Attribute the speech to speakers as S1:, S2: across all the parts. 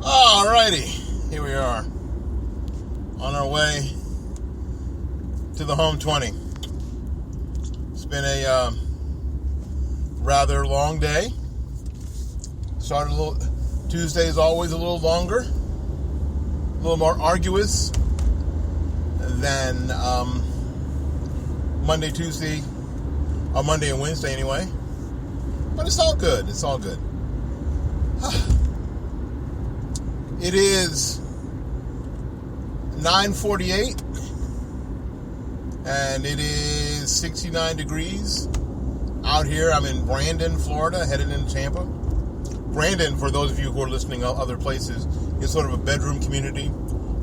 S1: Alrighty, here we are on our way to the home 20. It's been a rather long day. Started a little. Tuesday is always a little longer, a little more arduous than Monday, Tuesday, or Monday and Wednesday anyway. But it's all good. It's all good. It is 9:48, and it is 69 degrees out here. I'm in Brandon, Florida, headed into Tampa. Brandon, for those of you who are listening other places, is sort of a bedroom community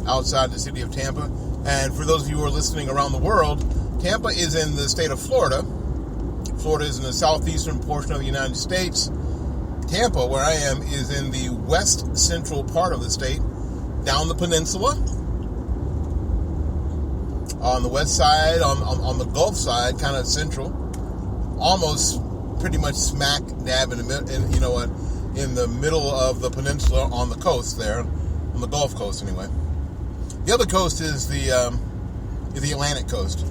S1: outside the city of Tampa. And for those of you who are listening around the world, Tampa is in the state of Florida. Florida is in the southeastern portion of the United States. Tampa, where I am, is in the west central part of the state, down the peninsula. On the west side, on the Gulf side, kind of central, almost pretty much smack dab in the middle, in the middle of the peninsula on the coast there, on the Gulf Coast anyway. The other coast is the Atlantic coast.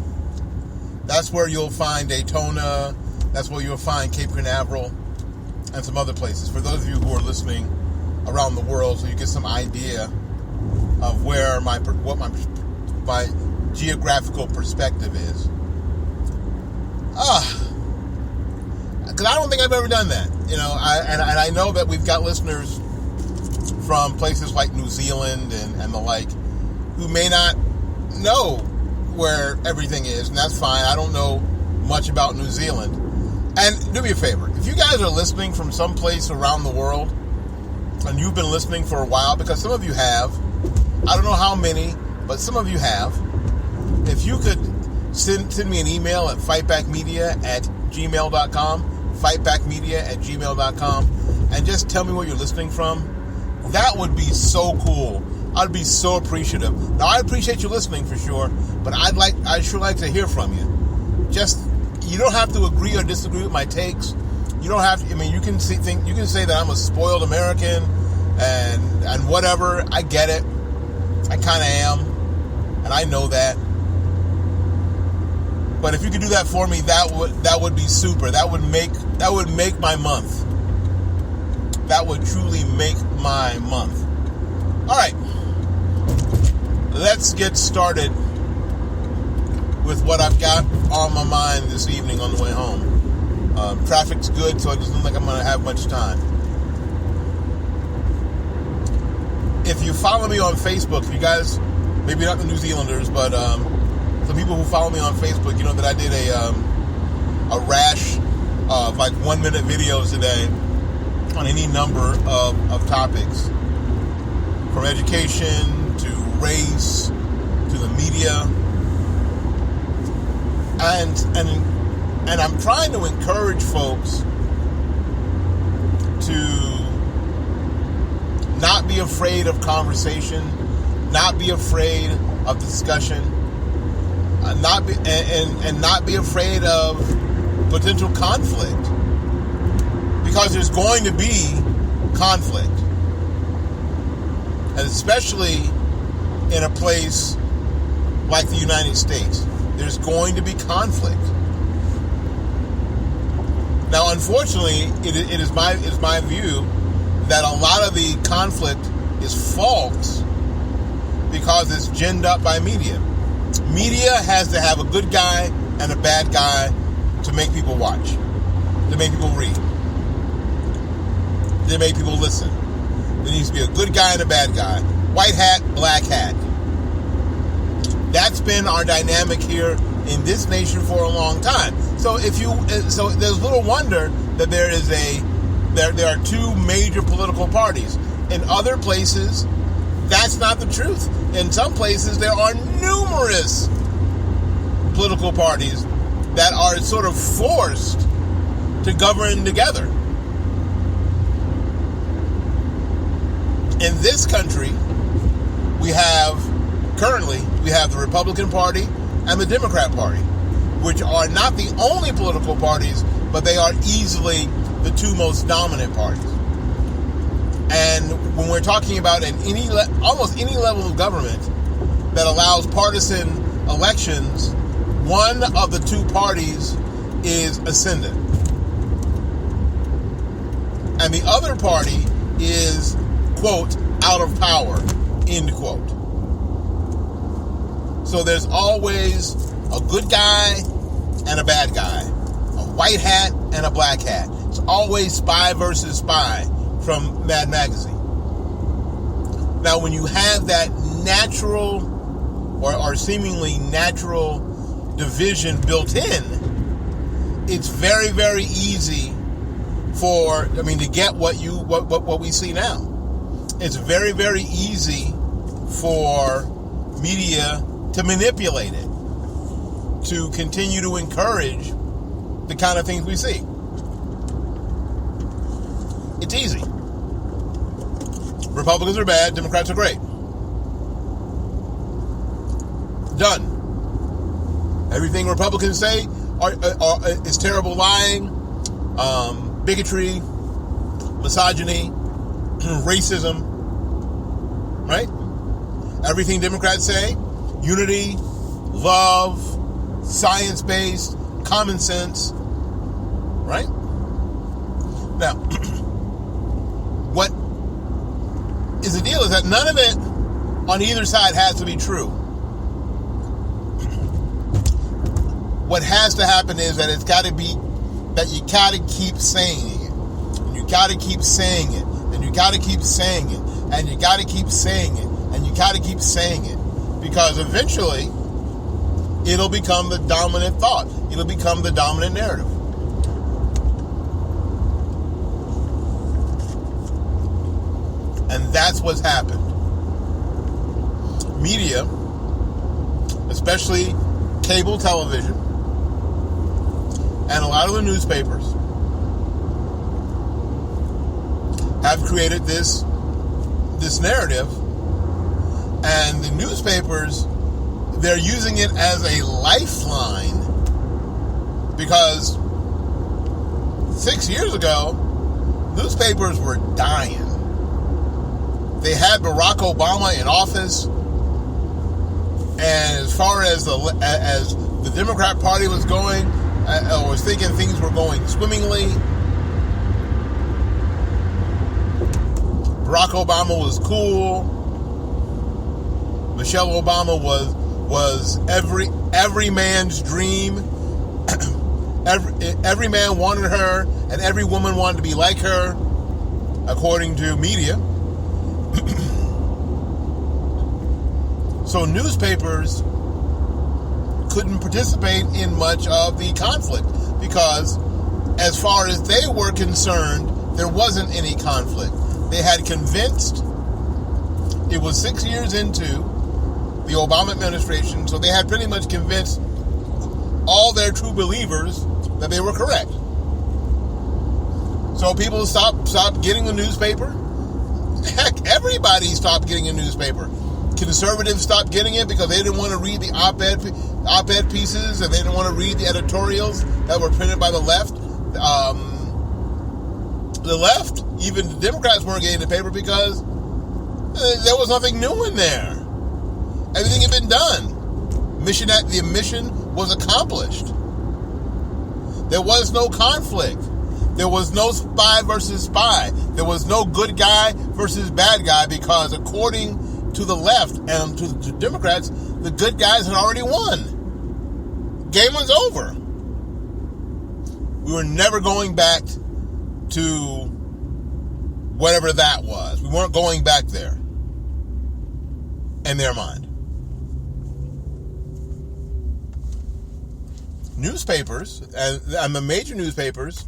S1: That's where you'll find Daytona. That's where you'll find Cape Canaveral and some other places. For those of you who are listening around the world, so you get some idea of where my geographical perspective is. Because I don't think I've ever done that. I know that we've got listeners from places like New Zealand and the like who may not know where everything is, and that's fine. I don't know much about New Zealand. And do me a favor, if you guys are listening from someplace around the world, and you've been listening for a while, because some of you have, I don't know how many, but some of you have, if you could send me an email at fightbackmedia@gmail.com, fightbackmedia@gmail.com, and just tell me where you're listening from, that would be so cool. I'd be so appreciative. Now, I appreciate you listening for sure, but I'd sure like to hear from you. You don't have to agree or disagree with my takes. You don't have to. You can say that I'm a spoiled American and whatever. I get it. I kind of am, and I know that. But if you could do that for me, that would be super. That would make my month. That would truly make my month. All right, let's get started with what I've got on my mind this evening on the way home. Traffic's good, so it doesn't look like I'm going to have much time. If you follow me on Facebook, if you guys, maybe not the New Zealanders, but the people who follow me on Facebook, you know that I did a rash of like 1-minute videos today on any number of topics, from education to race to the media. And I'm trying to encourage folks to not be afraid of conversation, not be afraid of discussion, not be afraid of potential conflict, because there's going to be conflict, and especially in a place like the United States. There's going to be conflict. Now, unfortunately, it is my view that a lot of the conflict is false because it's ginned up by media. Media has to have a good guy and a bad guy to make people watch, to make people read, to make people listen. There needs to be a good guy and a bad guy. White hat, black hat. That's been our dynamic here in this nation for a long time. So there's little wonder that there are two major political parties. In other places, that's not the truth. In some places, there are numerous political parties that are sort of forced to govern together. In this country, we have the Republican Party and the Democrat Party, which are not the only political parties, but they are easily the two most dominant parties. And when we're talking about almost any level of government that allows partisan elections, one of the two parties is ascendant. And the other party is, quote, out of power, end quote. So there's always a good guy and a bad guy, a white hat and a black hat. It's always spy versus spy from Mad Magazine. Now, when you have that natural or seemingly natural division built in, it's very, very easy to get what we see now. It's very, very easy for media to manipulate it, to continue to encourage the kind of things we see. It's easy. Republicans are bad, Democrats are great. Done. Everything Republicans say is terrible lying, bigotry, misogyny, racism, right? Everything Democrats say, unity, love, science-based, common sense, right? Now, what is the deal is that none of it on either side has to be true. What has to happen is that it's got to be that you got to keep saying it, and you got to keep saying it, and you got to keep saying it, and you got to keep saying it, and you got to keep saying it, because eventually it'll become the dominant thought. It'll become the dominant narrative. And that's what's happened. Media, especially cable television, and a lot of the newspapers have created this narrative, and the newspapers, they're using it as a lifeline, because 6 years ago, newspapers were dying. They had Barack Obama in office, and as far as the Democrat Party was going, I was thinking things were going swimmingly. Barack Obama was cool. Michelle Obama was every man's dream. Every man wanted her, and every woman wanted to be like her, according to media. So newspapers couldn't participate in much of the conflict because, as far as they were concerned, there wasn't any conflict. They had convinced, it was 6 years into the Obama administration, so they had pretty much convinced all their true believers that they were correct. So people stopped getting the newspaper. Heck, everybody stopped getting a newspaper. Conservatives stopped getting it because they didn't want to read the op-ed pieces, and they didn't want to read the editorials that were printed by the left. The left, even the Democrats, weren't getting the paper because there was nothing new in there. Everything had been done. The mission was accomplished. There was no conflict. There was no spy versus spy. There was no good guy versus bad guy, because according to the left and to the Democrats, the good guys had already won. Game was over. We were never going back to whatever that was. We weren't going back there in their mind. Newspapers, and the major newspapers,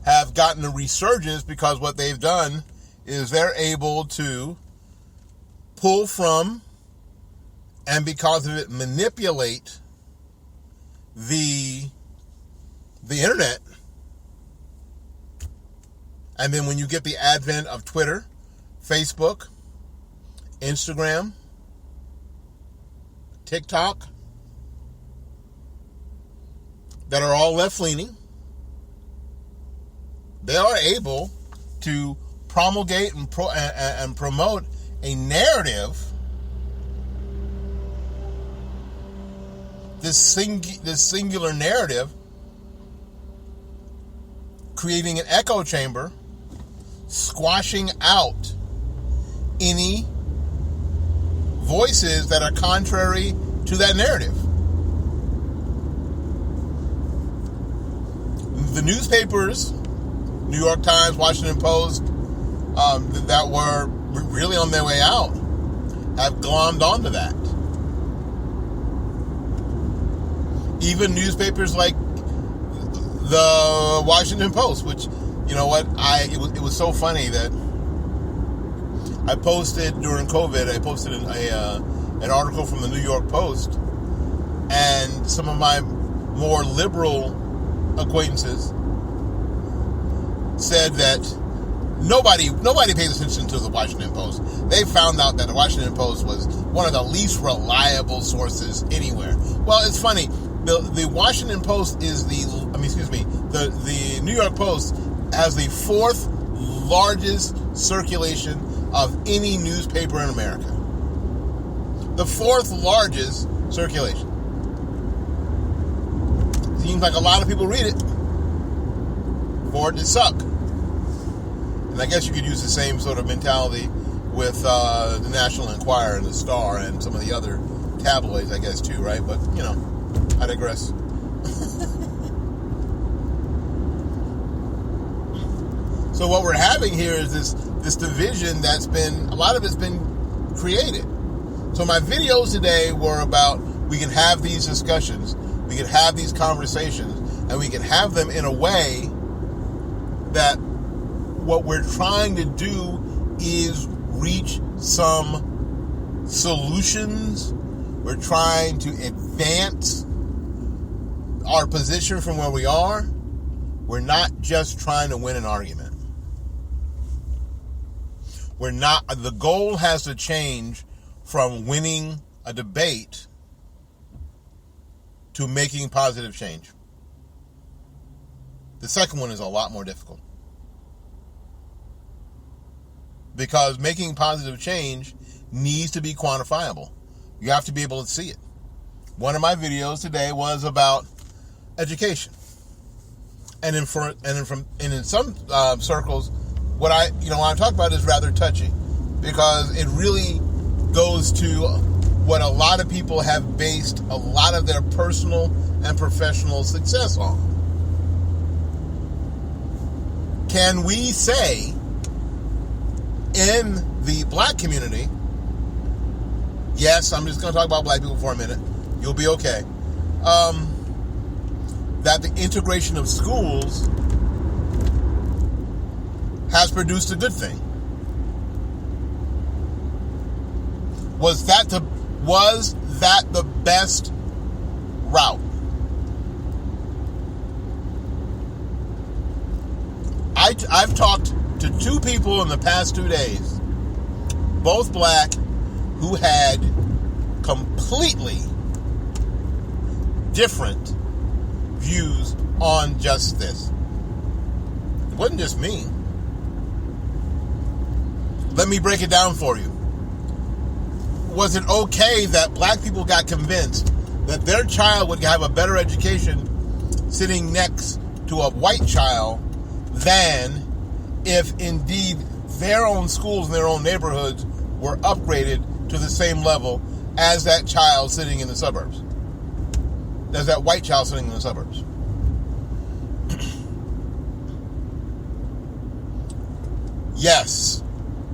S1: have gotten a resurgence because what they've done is they're able to pull from, and because of it, manipulate the internet. And then when you get the advent of Twitter, Facebook, Instagram, TikTok, that are all left-leaning, they are able to promulgate and promote a narrative, this singular narrative, creating an echo chamber, squashing out any voices that are contrary to that narrative. The newspapers, New York Times, Washington Post, that were really on their way out, have glommed onto that. Even newspapers like the Washington Post, which, you know what, it was so funny that I posted during COVID, I posted an article from the New York Post, and some of my more liberal acquaintances said that nobody pays attention to the Washington Post. They found out that the Washington Post was one of the least reliable sources anywhere. Well, it's funny. The Washington Post is the New York Post has the fourth largest circulation of any newspaper in America. The fourth largest circulation. Seems like a lot of people read it for it to suck. And I guess you could use the same sort of mentality with the National Enquirer and the Star and some of the other tabloids, I guess, too, right? But, you know, I digress. So what we're having here is this division that's a lot of it's been created. So my videos today were about, we can have these discussions, we can have these conversations, and we can have them in a way that what we're trying to do is reach some solutions. We're trying to advance our position from where we are. We're not just trying to win an argument. The goal has to change from winning a debate to making positive change. The second one is a lot more difficult. Because making positive change needs to be quantifiable. You have to be able to see it. One of my videos today was about education. And in some circles, what I talk about is rather touchy, because it really goes to what a lot of people have based a lot of their personal and professional success on. Can we say in the black community, yes, I'm just going to talk about black people for a minute, you'll be okay, that the integration of schools has produced a good thing? Was that the best route? I've talked to two people in the past 2 days, both black, who had completely different views on just this. It wasn't just me. Let me break it down for you. Was it okay that black people got convinced that their child would have a better education sitting next to a white child than if indeed their own schools in their own neighborhoods were upgraded to the same level as that child sitting in the suburbs? As that white child sitting in the suburbs. Yes,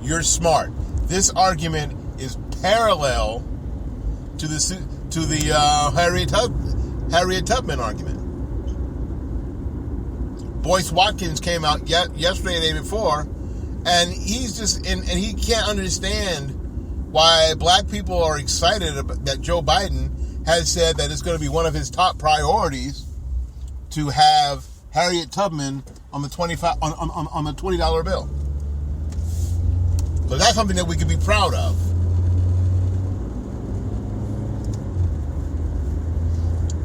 S1: you're smart. This argument is parallel to the Harriet Tubman argument. Boyce Watkins came out yesterday and the day before, and he can't understand why black people are excited that Joe Biden has said that it's going to be one of his top priorities to have Harriet Tubman on the $20 bill. So that's something that we can be proud of.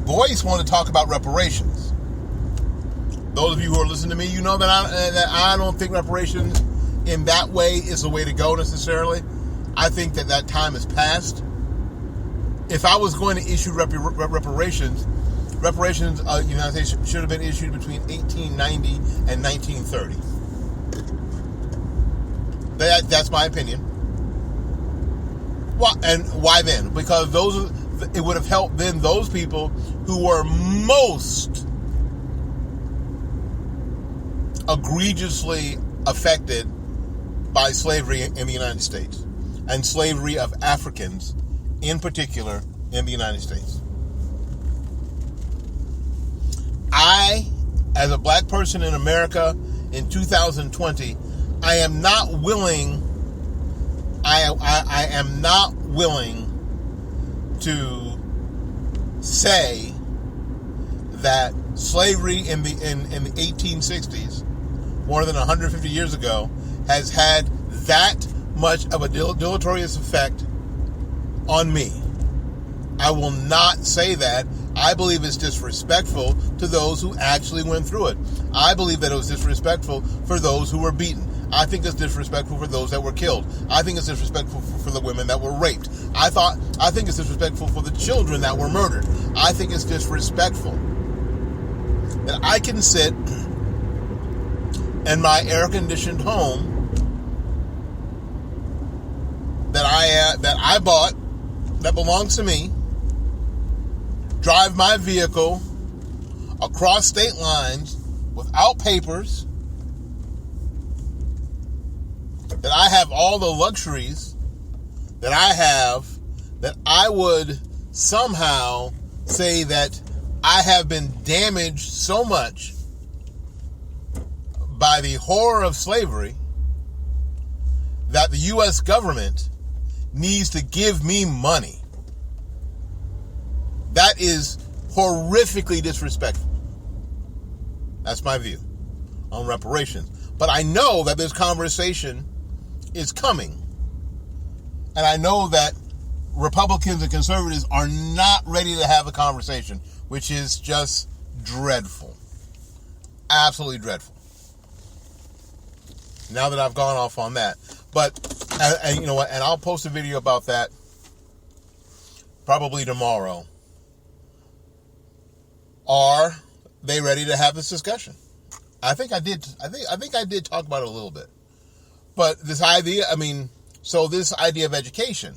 S1: Boyce wanted to talk about reparations. Those of you who are listening to me, you know that I don't think reparations in that way is the way to go necessarily. I think that time is past. If I was going to issue reparations, the United States should have been issued between 1890 and 1930. That's my opinion. Well, and why then? Because it would have helped then those people who were most egregiously affected by slavery in the United States, and slavery of Africans in particular in the United States. I, as a black person in America in 2020, I am not willing to say that slavery in the 1860s, more than 150 years ago, has had that much of a deleterious effect on me. I will not say that. I believe it's disrespectful to those who actually went through it. I believe that it was disrespectful for those who were beaten. I think it's disrespectful for those that were killed. I think it's disrespectful for the women that were raped. I think it's disrespectful for the children that were murdered. I think it's disrespectful that I can sit in my air-conditioned home that I bought, that belongs to me, drive my vehicle across state lines without papers, that I have all the luxuries that I have, that I would somehow say that I have been damaged so much by the horror of slavery that the U.S. government needs to give me money. That is horrifically disrespectful. That's my view on reparations. But I know that this conversation is coming. And I know that Republicans and conservatives are not ready to have a conversation, which is just dreadful. Absolutely dreadful. Now that I've gone off on that. But, and you know what, and I'll post a video about that probably tomorrow. Are they ready to have this discussion? I think I did talk about it a little bit. But this idea of education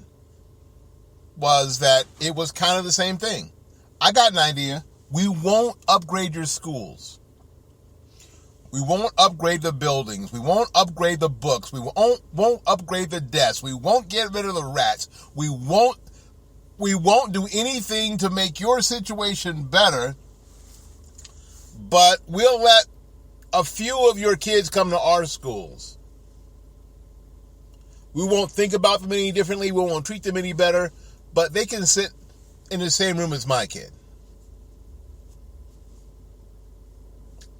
S1: was that it was kind of the same thing. I got an idea. We won't upgrade your schools. We won't upgrade the buildings. We won't upgrade the books. We won't upgrade the desks. We won't get rid of the rats. We won't do anything to make your situation better, but we'll let a few of your kids come to our schools. We won't think about them any differently. We won't treat them any better, but they can sit in the same room as my kid.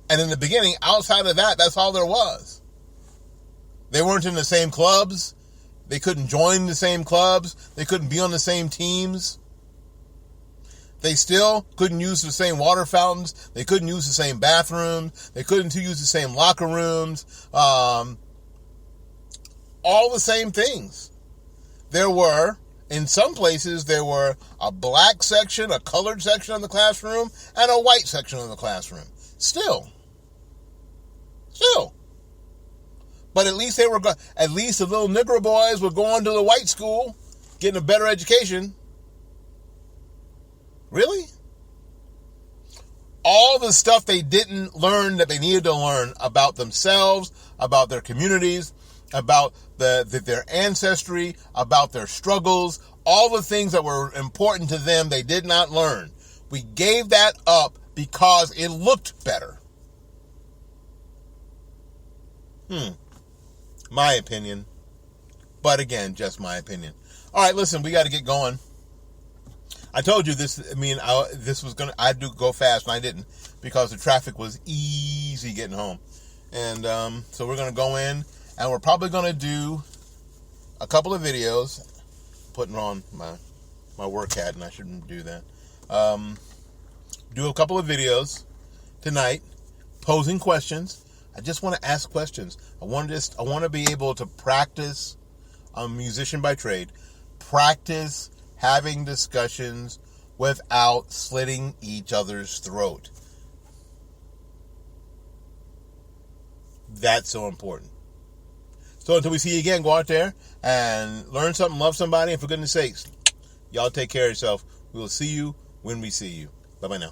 S1: And in the beginning, outside of that, that's all there was. They weren't in the same clubs. They couldn't join the same clubs. They couldn't be on the same teams. They still couldn't use the same water fountains. They couldn't use the same bathrooms. They couldn't use the same locker rooms. All the same things. In some places, there were a black section, a colored section of the classroom, and a white section of the classroom. Still. But at least at least the little Negro boys were going to the white school, getting a better education. Really? All the stuff they didn't learn that they needed to learn about themselves, about their communities, about their ancestry, about their struggles, all the things that were important to them, they did not learn. We gave that up because it looked better. My opinion. But again, just my opinion. All right, listen, we got to get going. I told you this, I'd go fast, and I didn't, because the traffic was easy getting home. And so we're going to go in, and we're probably going to do a couple of videos, putting on my work hat, and I shouldn't do that. Do a couple of videos tonight, posing questions. I just want to ask questions. I want to be able to practice. I'm a musician by trade. Practice having discussions without slitting each other's throat. That's so important. So until we see you again, go out there and learn something, love somebody, and for goodness sakes, y'all take care of yourself. We will see you when we see you. Bye-bye now.